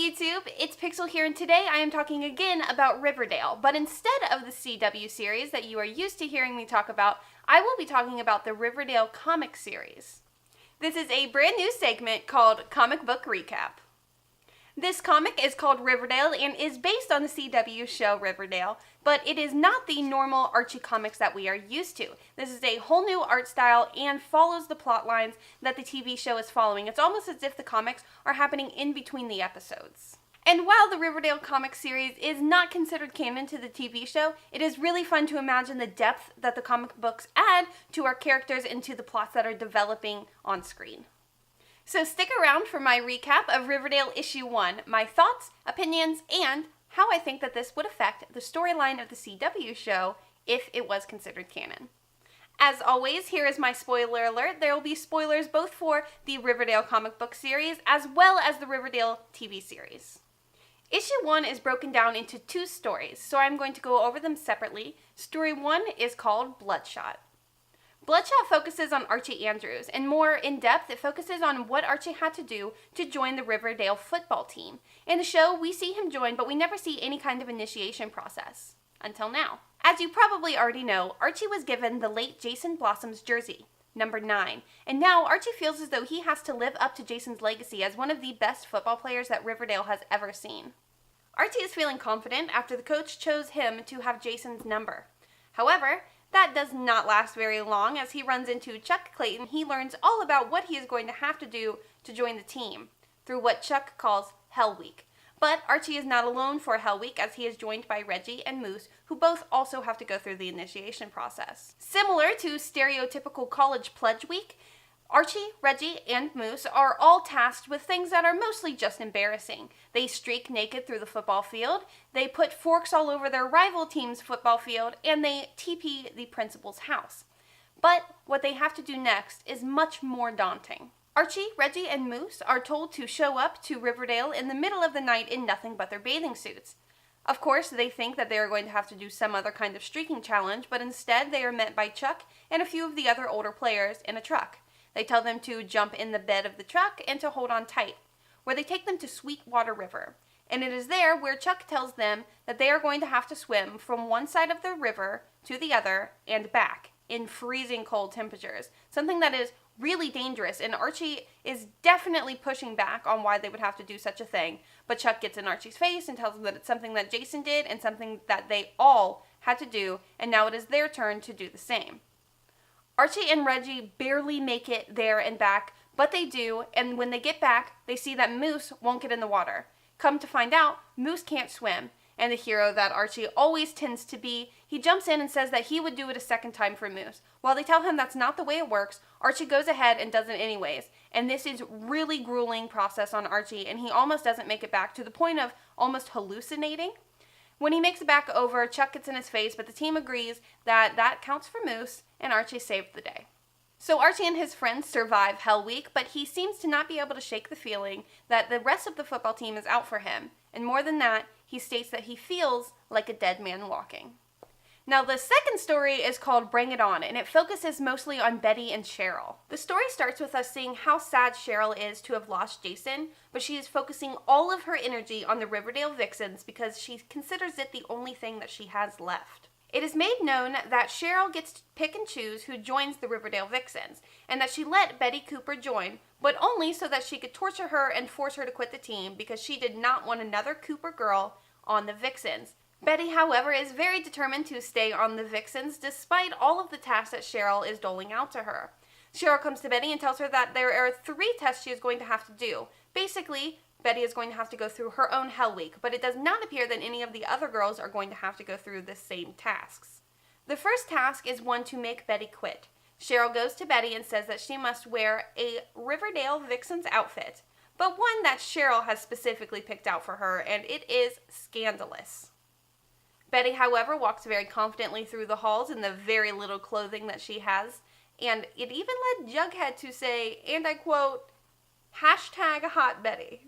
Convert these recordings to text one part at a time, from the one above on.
YouTube, it's Pixel here, and today I am talking again about Riverdale, but instead of the CW series that you are used to hearing me talk about, I will be talking about the Riverdale comic series. This is a brand new segment called Comic Book Recap. This comic is called Riverdale and is based on the CW show Riverdale, but it is not the normal Archie comics that we are used to. This is a whole new art style and follows the plot lines that the TV show is following. It's almost as if the comics are happening in between the episodes. And while the Riverdale comic series is not considered canon to the TV show, it is really fun to imagine the depth that the comic books add to our characters and to the plots that are developing on screen. So stick around for my recap of Riverdale Issue 1, my thoughts, opinions, and how I think that this would affect the storyline of the CW show if it was considered canon. As always, here is my spoiler alert. There will be spoilers both for the Riverdale comic book series as well as the Riverdale TV series. Issue 1 is broken down into two stories, so I'm going to go over them separately. Story 1 is called Bloodshot. Bloodshot focuses on Archie Andrews, and more in depth, it focuses on what Archie had to do to join the Riverdale football team. In the show, we see him join, but we never see any kind of initiation process. Until now. As you probably already know, Archie was given the late Jason Blossom's jersey, number 9, and now Archie feels as though he has to live up to Jason's legacy as one of the best football players that Riverdale has ever seen. Archie is feeling confident after the coach chose him to have Jason's number. However, that does not last very long as he runs into Chuck Clayton. He learns all about what he is going to have to do to join the team through what Chuck calls Hell Week. But Archie is not alone for Hell Week as he is joined by Reggie and Moose, who both also have to go through the initiation process. Similar to stereotypical college pledge week, Archie, Reggie, and Moose are all tasked with things that are mostly just embarrassing. They streak naked through the football field, they put forks all over their rival team's football field, and they TP the principal's house. But what they have to do next is much more daunting. Archie, Reggie, and Moose are told to show up to Riverdale in the middle of the night in nothing but their bathing suits. Of course, they think that they are going to have to do some other kind of streaking challenge, but instead they are met by Chuck and a few of the other older players in a truck. They tell them to jump in the bed of the truck and to hold on tight, where they take them to Sweetwater River. And it is there where Chuck tells them that they are going to have to swim from one side of the river to the other and back in freezing cold temperatures, something that is really dangerous, and Archie is definitely pushing back on why they would have to do such a thing. But Chuck gets in Archie's face and tells him that it's something that Jason did and something that they all had to do, and now it is their turn to do the same. Archie and Reggie barely make it there and back, but they do, and when they get back, they see that Moose won't get in the water. Come to find out, Moose can't swim, and the hero that Archie always tends to be, he jumps in and says that he would do it a second time for Moose. While they tell him that's not the way it works, Archie goes ahead and does it anyways, and this is really grueling process on Archie, and he almost doesn't make it back to the point of almost hallucinating. When he makes it back over, Chuck gets in his face, but the team agrees that that counts for Moose, and Archie saved the day. So Archie and his friends survive Hell Week, but he seems to not be able to shake the feeling that the rest of the football team is out for him. And more than that, he states that he feels like a dead man walking. Now, the second story is called Bring It On, and it focuses mostly on Betty and Cheryl. The story starts with us seeing how sad Cheryl is to have lost Jason, but she is focusing all of her energy on the Riverdale Vixens because she considers it the only thing that she has left. It is made known that Cheryl gets to pick and choose who joins the Riverdale Vixens, and that she let Betty Cooper join, but only so that she could torture her and force her to quit the team because she did not want another Cooper girl on the Vixens. Betty, however, is very determined to stay on the Vixens despite all of the tasks that Cheryl is doling out to her. Cheryl comes to Betty and tells her that there are 3 tests she is going to have to do. Basically, Betty is going to have to go through her own Hell Week, but it does not appear that any of the other girls are going to have to go through the same tasks. The first task is one to make Betty quit. Cheryl goes to Betty and says that she must wear a Riverdale Vixens outfit, but one that Cheryl has specifically picked out for her, and it is scandalous. Betty, however, walks very confidently through the halls in the very little clothing that she has, and it even led Jughead to say, and I quote, #HotBetty.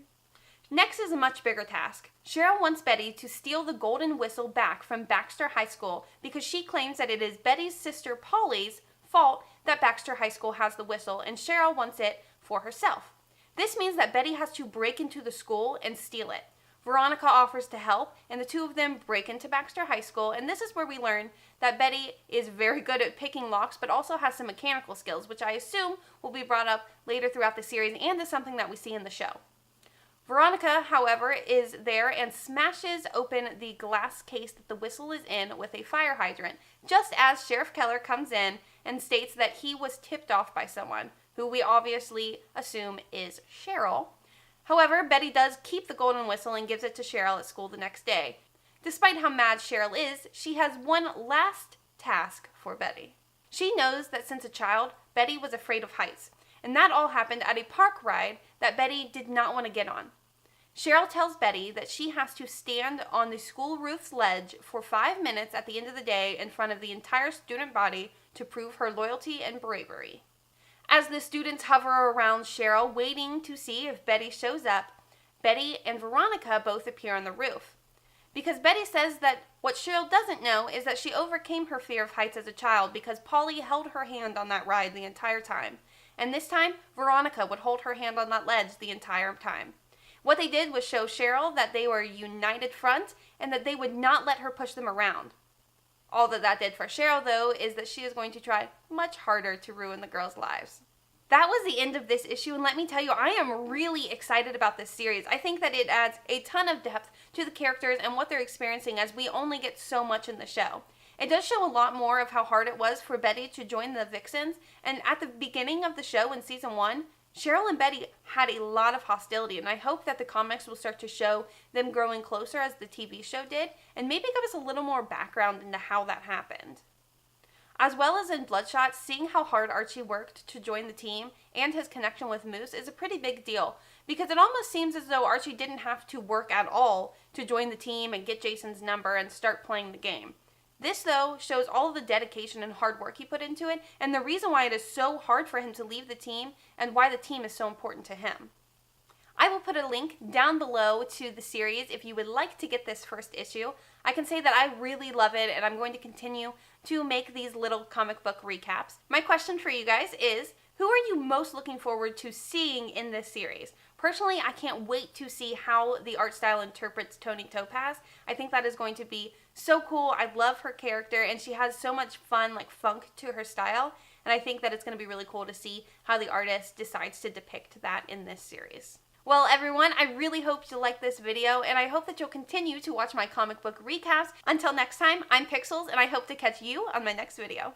Next is a much bigger task. Cheryl wants Betty to steal the golden whistle back from Baxter High School because she claims that it is Betty's sister Polly's fault that Baxter High School has the whistle, and Cheryl wants it for herself. This means that Betty has to break into the school and steal it. Veronica offers to help, and the two of them break into Baxter High School, and this is where we learn that Betty is very good at picking locks, but also has some mechanical skills, which I assume will be brought up later throughout the series, and is something that we see in the show. Veronica, however, is there and smashes open the glass case that the whistle is in with a fire hydrant, just as Sheriff Keller comes in and states that he was tipped off by someone, who we obviously assume is Cheryl. However, Betty does keep the golden whistle and gives it to Cheryl at school the next day. Despite how mad Cheryl is, she has one last task for Betty. She knows that since a child, Betty was afraid of heights, and that all happened at a park ride that Betty did not want to get on. Cheryl tells Betty that she has to stand on the school roof's ledge for 5 minutes at the end of the day in front of the entire student body to prove her loyalty and bravery. As the students hover around Cheryl, waiting to see if Betty shows up, Betty and Veronica both appear on the roof. Because Betty says that what Cheryl doesn't know is that she overcame her fear of heights as a child because Polly held her hand on that ride the entire time. And this time, Veronica would hold her hand on that ledge the entire time. What they did was show Cheryl that they were a united front and that they would not let her push them around. All that did for Cheryl, though, is that she is going to try much harder to ruin the girls' lives. That was the end of this issue, and let me tell you, I am really excited about this series. I think that it adds a ton of depth to the characters and what they're experiencing, as we only get so much in the show. It does show a lot more of how hard it was for Betty to join the Vixens, and at the beginning of the show in season 1, Cheryl and Betty had a lot of hostility, and I hope that the comics will start to show them growing closer as the TV show did, and maybe give us a little more background into how that happened. As well as in Bloodshot, seeing how hard Archie worked to join the team and his connection with Moose is a pretty big deal, because it almost seems as though Archie didn't have to work at all to join the team and get Jason's number and start playing the game. This, though, shows all of the dedication and hard work he put into it, and the reason why it is so hard for him to leave the team, and why the team is so important to him. I will put a link down below to the series if you would like to get this first issue. I can say that I really love it, and I'm going to continue to make these little comic book recaps. My question for you guys is, who are you most looking forward to seeing in this series? Personally, I can't wait to see how the art style interprets Tony Topaz. I think that is going to be so cool. I love her character, and she has so much fun, funk to her style, and I think that it's going to be really cool to see how the artist decides to depict that in this series. Well, everyone, I really hope you liked this video, and I hope that you'll continue to watch my comic book recaps. Until next time, I'm Pixels, and I hope to catch you on my next video.